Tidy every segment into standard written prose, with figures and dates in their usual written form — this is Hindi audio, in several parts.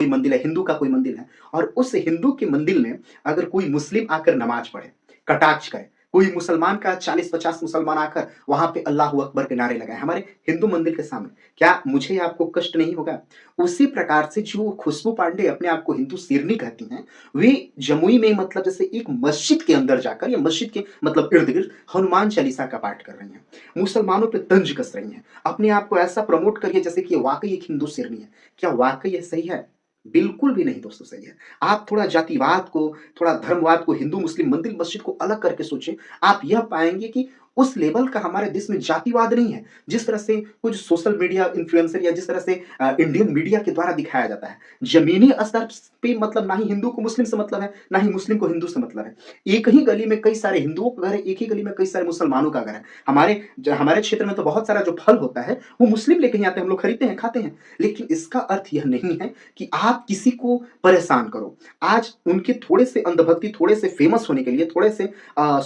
कोई मंदिर है, हिंदू का कोई मंदिर है और उस हिंदू के मंदिर में अगर कोई मुस्लिम आकर नमाज़ पढ़े, कटाक्ष करे, कोई मुसलमान का 40-50 मुसलमान आकर वहाँ पे अल्लाहू अकबर के नारे लगाएँ हमारे हिंदू मंदिर के सामने, क्या मुझे या आपको कष्ट नहीं होगा? उसी प्रकार से जो खुशबू पांडे अपने आप को हिंदू शेरनी कहती हैं, वे जमुई में मतलब जैसे एक मस्जिद के अंदर जाकर या मस्जिद के मतलब इर्द-गिर्द हनुमान चालीसा का पाठ कर रही हैं। मुसलमानों पे तंज कस रही हैं। अपने आप को ऐसा प्रमोट करिए जैसे कि ये वाक़ई एक हिंदू शेरनी है। क्या वाक़ई ये सही है? बिल्कुल भी नहीं दोस्तों सही है। आप थोड़ा जातिवाद को, थोड़ा धर्मवाद को, हिंदू, मुस्लिम, मंदिर, मस्जिद को अलग करके सोचें, आप यह पाएँगे कि उस लेवल का हमारे देश में जातिवाद नहीं है। जिस तरह से कुछ सोशल मीडिया इन्फ्लुएंसर या जिस तरह से इंडियन मीडिया के द्वारा दिखाया जाता है। ज़मीनी स्तर पे मतलब ना ही हिंदू को मुस्लिम से मतलब है, ना ही मुस्लिम को हिंदू से मतलब है। एक ही गली में कई सारे हिंदुओं का घर है, एक ही गली में कई सारे मुसलमानों का घर है। हमारे क्षेत्र में तो बहुत सारा जो फल होता है, वो मुस्लिम लेके ही आते हैं, हम लोग खरीदते हैं, खाते हैं। लेकिन इसका अर्थ यह नहीं है कि आप किसी को परेशान करो। आज उनके थोड़े से अंधभक्ति, थोड़े से फेमस होने के लिए, थोड़े से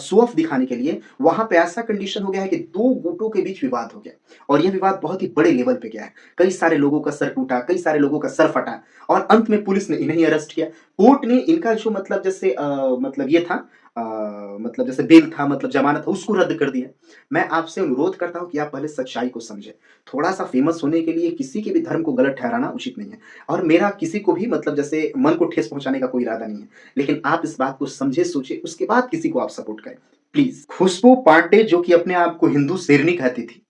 शो ऑफ दिखाने के लिए वहाँ पे ऐसा कंडीशन हो गया है कि 2 गुटों के बीच विवाद हो गया और यह विवाद बहुत ही बड़े लेवल पे गया है। कई सारे लोगों का सर टूटा, कई सारे लोगों का सर फटा और अंत में पुलिस ने इन्हें अरेस्ट किया। कोर्ट ने इनका जो मतलब जैसे मतलब ये था मतलब जैसे बेल था मतलब ज़मानत था उसको रद्द कर दिया। मैं आपसे अनुरोध करता हूँ कि आप पहले सच्चाई को समझें। थोड़ा-सा फेमस होने के लिए किसी के भी धर्म को गलत ठहराना उचित नहीं है और मेरा किसी को भी मतलब जैसे मन को ठेस पहुँचाने का कोई इरादा नहीं है। लेकिन आप इस बात को समझे, सोचे, उसके बाद किसी को आप सपोर्ट करें, प्लीज़। खुशबू पांडे जो कि अपने आप को हिंदू शेरनी कहती थी,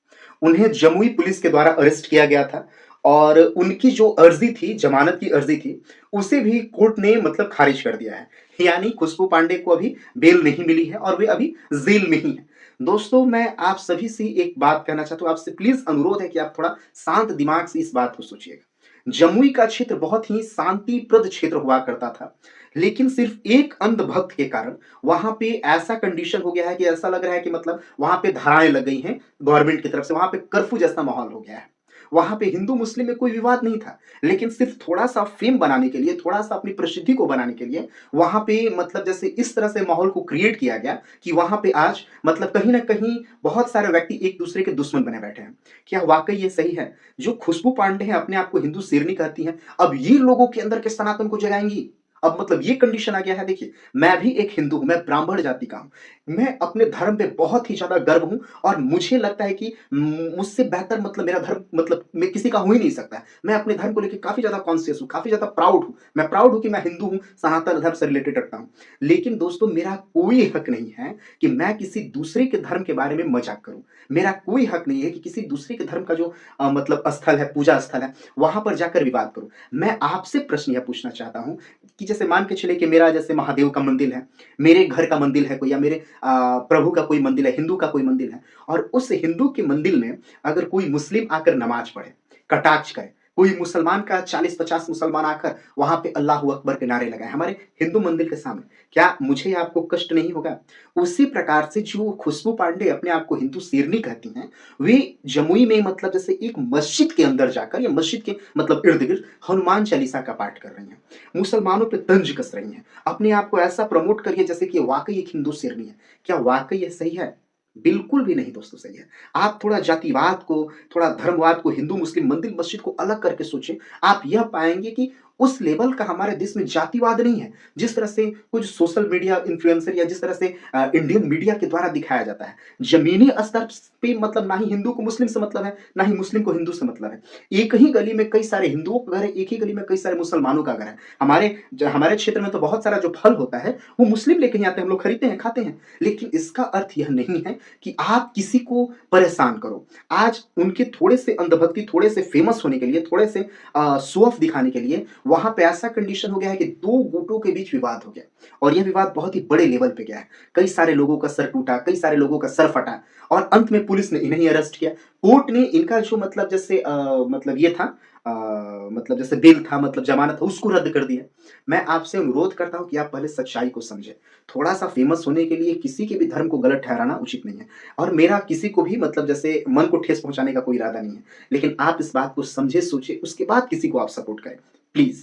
उन्हें जमुई पुलिस के द्वारा अरेस्ट किया गया था और उनकी जो अर्ज़ी थी, ज़मानत की अर्ज़ी थी, उसे भी कोर्ट ने मतलब खारिज कर दिया है। यानी खुशबू पांडे को अभी बेल नहीं मिली है और वे अभी जेल में ही हैं। दोस्तों, मैं आप सभी से एक बात कहना चाहता हूँ, आपसे प्लीज़ अनुरोध है कि आप थोड़ा शांत दिमाग से इस बात को सोचिएगा। जमुई का क्षेत्र बहुत ही शांतिप्रद क्षेत्र हुआ करता था, लेकिन सिर्फ़ एक अंधभक्त के कारण वहाँ पे ऐसा कंडीशन हो गया है कि ऐसा लग रहा है कि मतलब वहाँ पे धाराएँ लग गई हैं गवर्नमेंट की तरफ से, वहाँ पे कर्फ्यू जैसा माहौल हो गया है। वहाँ पे हिंदू-मुस्लिम में कोई विवाद नहीं था, लेकिन सिर्फ़ थोड़ा-सा फ़ेम बनाने के लिए, थोड़ा-सा अपनी प्रसिद्धि को बनाने के लिए, वहाँ पे मतलब जैसे इस तरह से माहौल को क्रिएट किया गया कि वहाँ पे आज मतलब कहीं न कहीं बहुत सारे व्यक्ति एक-दूसरे के दुश्मन बने बैठे हैं। क्या वाक़ई ये सही है? जो खुशबू पांडे हैं, अपने आप को हिंदू शेरनी कहती हैं, अब ये लोगों के अंदर के सनातन को जगाएँगी। अब मतलब ये कंडीशन आ गया है देखिए, मैं भी एक हिंदू हूँ, मैं ब्राह्मण जाति का हूँ। मैं अपने धर्म पे बहुत ही ज़्यादा गर्व हूँ और मुझे लगता है कि मुझसे बेहतर मतलब मेरा धर्म मतलब मैं किसी का हो ही नहीं सकता है। मैं अपने धर्म को लेके काफ़ी ज़्यादा कॉन्शियस हूँ, काफ़ी ज़्यादा प्राउड हूँ। मैं प्राउड हूँ कि मैं हिंदू हूँ, सनातन धर्म से रिलेटेड रखता हूँ। लेकिन दोस्तों, मेरा कोई हक नहीं है कि मैं किसी दूसरे के धर्म के बारे में मज़ाक करूँ। मेरा कोई हक नहीं है कि किसी दूसरे के धर्म का जो मतलब स्थल है, पूजा स्थल है, वहाँ पर जाकर विवाद करूँ। मैं आपसे प्रश्न यह पूछना चाहता हूँ कि जैसे मान के चलिए कि मेरा जैसे महादेव का मंदिर है, मेरे घर का मंदिर है कोई या मेरे प्रभु का कोई मंदिर है, हिंदू का कोई मंदिर है और उस हिंदू के मंदिर में अगर कोई मुस्लिम आकर नमाज़ पढ़े, कटाक्ष करे, कोई मुसलमान का 40-50 मुसलमान आकर वहाँ पे अल्लाहू अकबर के नारे लगाएँ हमारे हिंदू मंदिर के सामने, क्या मुझे या आपको कष्ट नहीं होगा? उसी प्रकार से जो खुशबू पांडे अपने आप को हिंदू शेरनी कहती हैं, वे जमुई में मतलब जैसे एक मस्जिद के अंदर जाकर या मस्जिद के मतलब इर्द-गिर्द हनुमान चालीसा का पाठ कर रही हैं। मुसलमानों पे तंज कस रही हैं। अपने आप को ऐसा प्रमोट करिए जैसे कि ये वाक़ई एक हिंदू शेरनी है। क्या वाक़ई ये सही है? बिल्कुल भी नहीं दोस्तों सही है। आप थोड़ा जातिवाद को, थोड़ा धर्मवाद को, हिंदू, मुस्लिम, मंदिर, मस्जिद को अलग करके सोचें, आप यह पाएँगे कि उस लेवल का हमारे देश में जातिवाद नहीं है। जिस तरह से कुछ सोशल मीडिया इन्फ्लुएंसर या जिस तरह से इंडियन मीडिया के द्वारा दिखाया जाता है। ज़मीनी स्तर पे मतलब ना ही हिंदू को मुस्लिम से मतलब है, ना ही मुस्लिम को हिंदू से मतलब है। एक ही गली में कई सारे हिंदुओं का घर है, एक ही गली में कई सारे मुसलमानों का घर है। हमारे क्षेत्र में तो बहुत सारा जो फल होता है, वो मुस्लिम लेके ही आते हैं, हम लोग खरीदते हैं, खाते हैं। लेकिन इसका अर्थ यह नहीं है कि आप किसी को परेशान करो। आज उनके थोड़े से अंधभक्ति, थोड़े से फेमस होने के लिए, थोड़े से शो ऑफ दिखाने के लिए वहाँ पे ऐसा कंडीशन हो गया है कि 2 गुटों के बीच विवाद हो गया और यह विवाद बहुत ही बड़े लेवल पे गया है। कई सारे लोगों का सर टूटा, कई सारे लोगों का सर फटा और अंत में पुलिस ने इन्हें अरेस्ट किया। कोर्ट ने इनका जो मतलब जैसे मतलब ये था मतलब जैसे बेल था मतलब ज़मानत था उसको रद्द कर दिया। मैं आपसे अनुरोध करता हूँ कि आप पहले सच्चाई को समझें। थोड़ा-सा फेमस होने के लिए किसी के भी धर्म को गलत ठहराना उचित नहीं है और मेरा किसी को भी मतलब जैसे मन को ठेस पहुँचाने का कोई इरादा नहीं है। लेकिन आप इस बात को समझे, सोचे, उसके बाद किसी को आप सपोर्ट करें, प्लीज़।